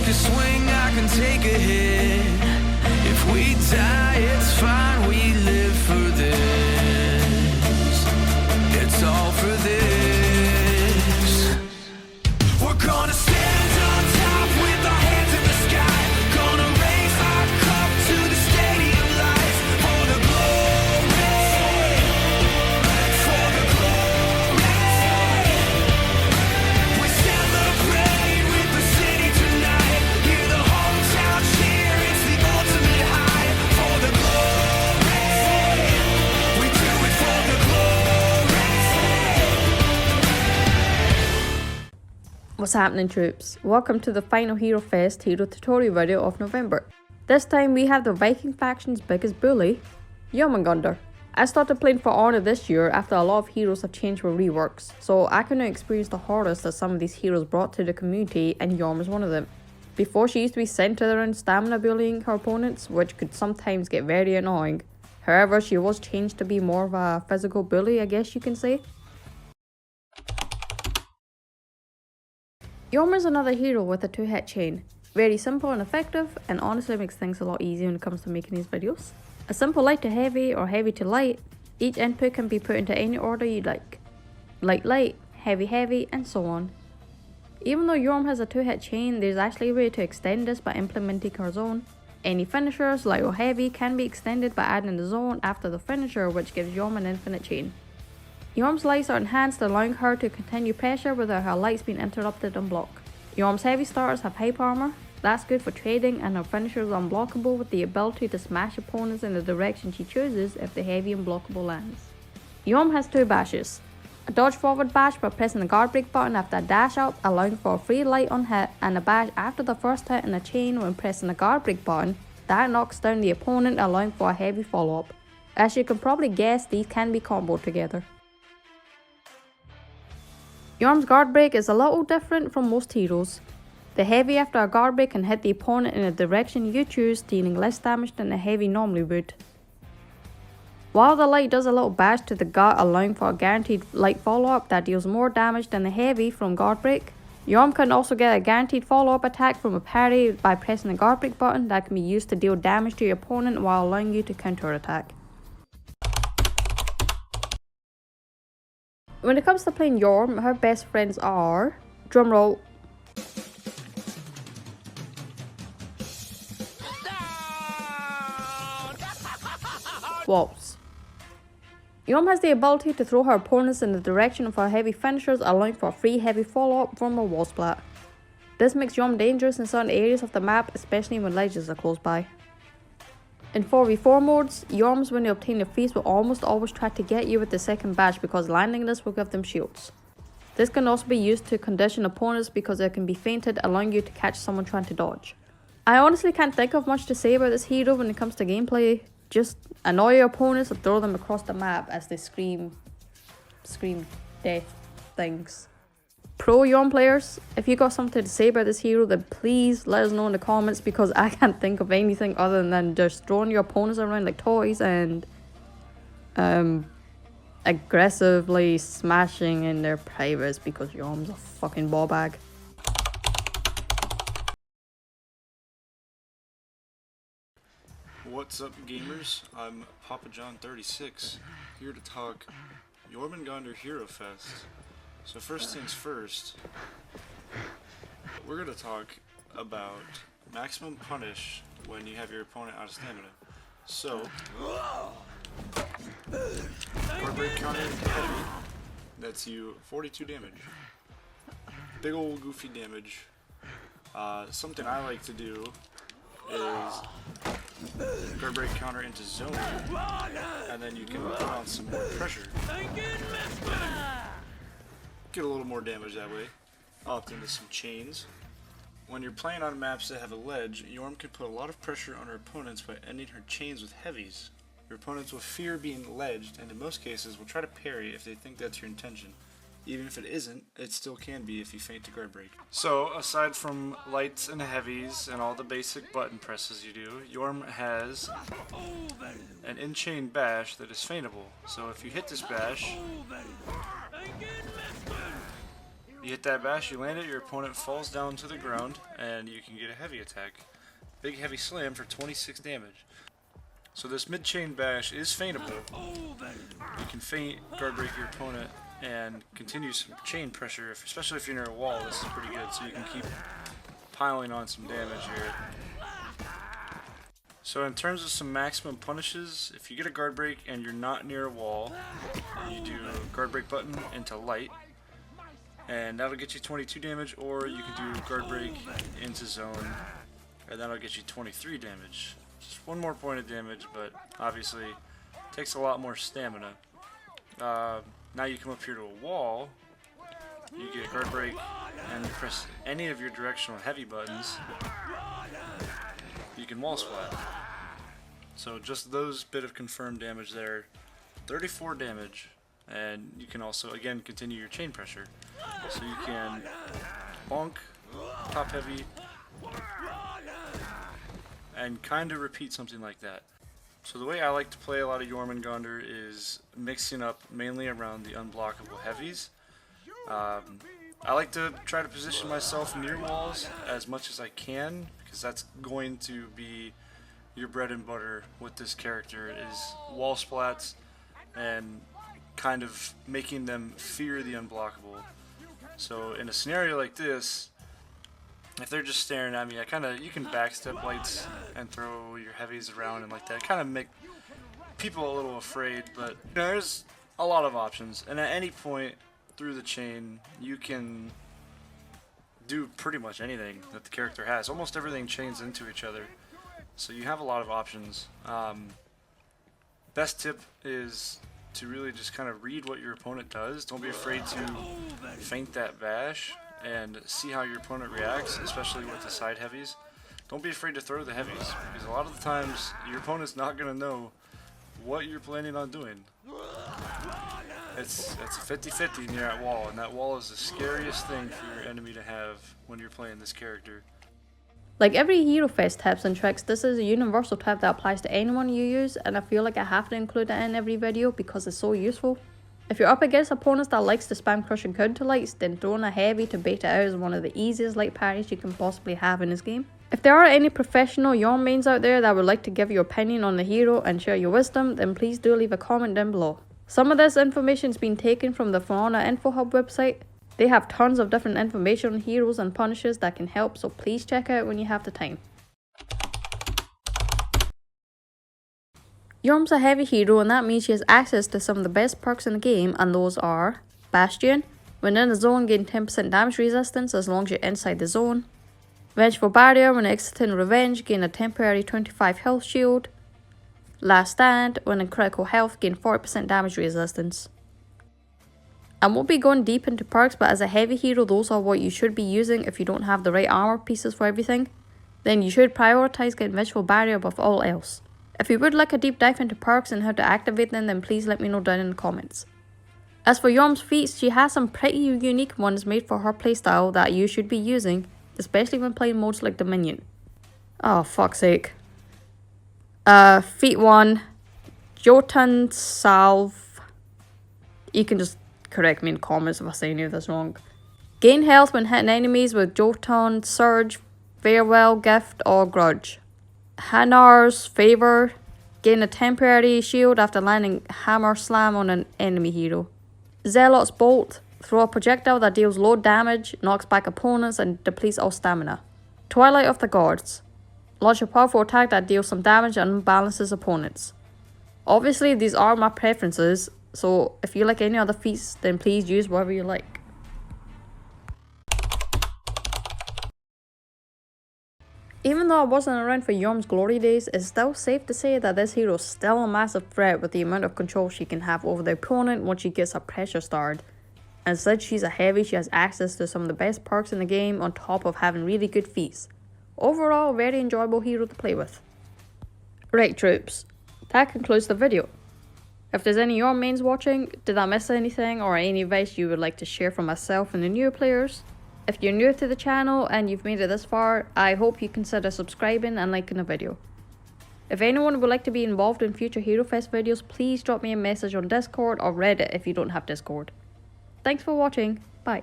take a swing, I can take a hit. If we die, it's fine, we live for this. It's all for this. We're gonna stand on top with our hands in the sky. Gonna raise our cup to the stadium lights. For the glory, for the glory. We celebrate with the city tonight. Hear the hometown cheer, it's the ultimate high. For the glory, we do it for the glory. What's happening, troops? Welcome to the final Hero Fest Hero tutorial video of November. This time we have the Viking faction's biggest bully, Jormungandr. I started playing For Honor this year after a lot of heroes have changed for reworks, so I can now experience the horrors that some of these heroes brought to the community, and Jorm is one of them. Before, she used to be centered around stamina bullying her opponents, which could sometimes get very annoying. However, she was changed to be more of a physical bully, I guess you can say. Jorm is another hero with a 2-hit chain. Very simple and effective, and honestly makes things a lot easier when it comes to making these videos. A simple light to heavy or heavy to light, each input can be put into any order you like. Light light, heavy heavy, and so on. Even though Jorm has a 2-hit chain, there's actually a way to extend this by implementing her zone. Any finishers, light or heavy, can be extended by adding the zone after the finisher, which gives Jorm an infinite chain. Jorm's lights are enhanced, allowing her to continue pressure without her lights being interrupted and blocked. Jorm's heavy starters have hype armor. That's good for trading, and her finisher is unblockable with the ability to smash opponents in the direction she chooses if the heavy unblockable lands. Jorm has 2 bashes. A dodge forward bash by pressing the guard break button after a dash up, allowing for a free light on hit, and a bash after the first hit in a chain when pressing the guard break button. That knocks down the opponent, allowing for a heavy follow up. As you can probably guess, these can be comboed together. Jorm's guard break is a little different from most heroes. The heavy after a guard break can hit the opponent in a direction you choose, dealing less damage than the heavy normally would. While the light does a little bash to the gut, allowing for a guaranteed light follow up that deals more damage than the heavy from guard break, Jorm can also get a guaranteed follow up attack from a parry by pressing the guard break button that can be used to deal damage to your opponent while allowing you to counter attack. When it comes to playing Jorm, her best friends are, drumroll, waltz. Jorm has the ability to throw her opponents in the direction of her heavy finishers, allowing for a free heavy follow-up from a wall splat. This makes Jorm dangerous in certain areas of the map, especially when ledges are close by. In 4v4 modes, Jorms when they obtain a feast will almost always try to get you with the second bash because landing this will give them shields. This can also be used to condition opponents because it can be feinted, allowing you to catch someone trying to dodge. I honestly can't think of much to say about this hero when it comes to gameplay. Just annoy your opponents and throw them across the map as they scream death things. Pro Jorm players, if you got something to say about this hero, then please let us know in the comments, because I can't think of anything other than just throwing your opponents around like toys and aggressively smashing in their privates because Jorm's a fucking ball bag. What's up, gamers? I'm Papa John 36, here to talk Jormungandr Hero Fest. So first things first, we're going to talk about maximum punish when you have your opponent out of stamina. So, guard break counter heavy, that's you 42 damage. Big old goofy damage. Something I like to do is guard break counter into zone, and then you can put on some more pressure. Get a little more damage that way. Opt into some chains. When you're playing on maps that have a ledge, Jorm can put a lot of pressure on her opponents by ending her chains with heavies. Your opponents will fear being ledged, and in most cases will try to parry if they think that's your intention. Even if it isn't, it still can be if you feint to guard break. So, aside from lights and heavies and all the basic button presses you do, Jorm has an in-chain bash that is feintable. So if you hit this bash, You hit that bash, you land it, your opponent falls down to the ground, and you can get a heavy attack. Big heavy slam for 26 damage. So this mid-chain bash is feintable. You can feint, guard break your opponent, and continue some chain pressure, especially if you're near a wall. This is pretty good, so you can keep piling on some damage here. So in terms of some maximum punishes, if you get a guard break and you're not near a wall, you do guard break button into light, and that'll get you 22 damage, or you can do guard break into zone, and that'll get you 23 damage. Just one more point of damage, but obviously takes a lot more stamina. Now you come up here to a wall, you get guard break, and you press any of your directional heavy buttons, you can wall splat. So just those bit of confirmed damage there, 34 damage, and you can also again continue your chain pressure. So you can bonk, top heavy, and kind of repeat something like that. So the way I like to play a lot of Jormungandr is mixing up mainly around the unblockable heavies. I like to try to position myself near walls as much as I can, because that's going to be your bread and butter with this character, is wall splats and kind of making them fear the unblockable. So in a scenario like this, if they're just staring at me, you can backstep lights and throw your heavies around and like that. Kind of make people a little afraid, but there's a lot of options, and at any point through the chain you can do pretty much anything that the character has. Almost everything chains into each other, so you have a lot of options. Best tip is to really just kind of read what your opponent does. Don't be afraid to feint that bash and see how your opponent reacts, especially with the side heavies. Don't be afraid to throw the heavies, because a lot of the times your opponent's not going to know what you're planning on doing. It's a 50-50 and you're at wall, and that wall is the scariest thing for your enemy to have when you're playing this character. Like every Hero Fest tips and tricks, this is a universal tip that applies to anyone you use, and I feel like I have to include it in every video because it's so useful. If you're up against opponents that likes to spam crushing counter lights, then throwing a heavy to bait it out is one of the easiest light parries you can possibly have in this game. If there are any professional Jorm mains out there that would like to give your opinion on the hero and share your wisdom, then please do leave a comment down below. Some of this information has been taken from the For Honor Info Hub website. They have tons of different information on heroes and punishes that can help, so please check out when you have the time. Jorm's a heavy hero, and that means she has access to some of the best perks in the game, and those are Bastion, when in the zone gain 10% damage resistance as long as you're inside the zone. Vengeful Barrier, when exiting Revenge gain a temporary 25 health shield. Last Stand, when in critical health gain 40% damage resistance. I won't be going deep into perks, but as a heavy hero those are what you should be using if you don't have the right armor pieces for everything. Then you should prioritize getting Vengeful Barrier above all else. If you would like a deep dive into perks and how to activate them, then please let me know down in the comments. As for Jorm's feats, she has some pretty unique ones made for her playstyle that you should be using, especially when playing modes like Dominion. Oh, fuck's sake. Feat 1, Jotun Salve. You can just correct me in comments if I say any of this wrong. Gain health when hitting enemies with Jotun Surge, Farewell, Gift, or Grudge. Hanar's Favor. Gain a temporary shield after landing Hammer Slam on an enemy hero. Zealot's Bolt. Throw a projectile that deals low damage, knocks back opponents, and depletes all stamina. Twilight of the Gods. Launch a powerful attack that deals some damage and unbalances opponents. Obviously these are my preferences, so if you like any other feats then please use whatever you like. Even though I wasn't around for Jorm's glory days, it's still safe to say that this hero is still a massive threat with the amount of control she can have over the opponent once she gets her pressure started. And since she's a heavy, she has access to some of the best perks in the game on top of having really good feats. Overall, a very enjoyable hero to play with. Right troops, that concludes the video. If there's any Jorm mains watching, did I miss anything or any advice you would like to share from myself and the newer players? If you're new to the channel and you've made it this far, I hope you consider subscribing and liking the video. If anyone would like to be involved in future Hero Fest videos, please drop me a message on Discord or Reddit if you don't have Discord. Thanks for watching, bye.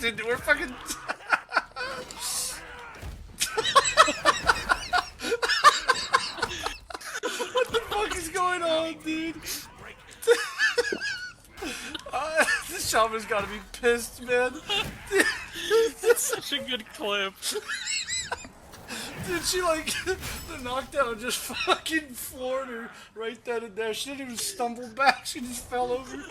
Dude, we're fucking. What the fuck is going on, dude? The shaman's gotta be pissed, man. That's such a good clip. Dude, she like, the knockdown just fucking floored her right then and there. She didn't even stumble back, she just fell over.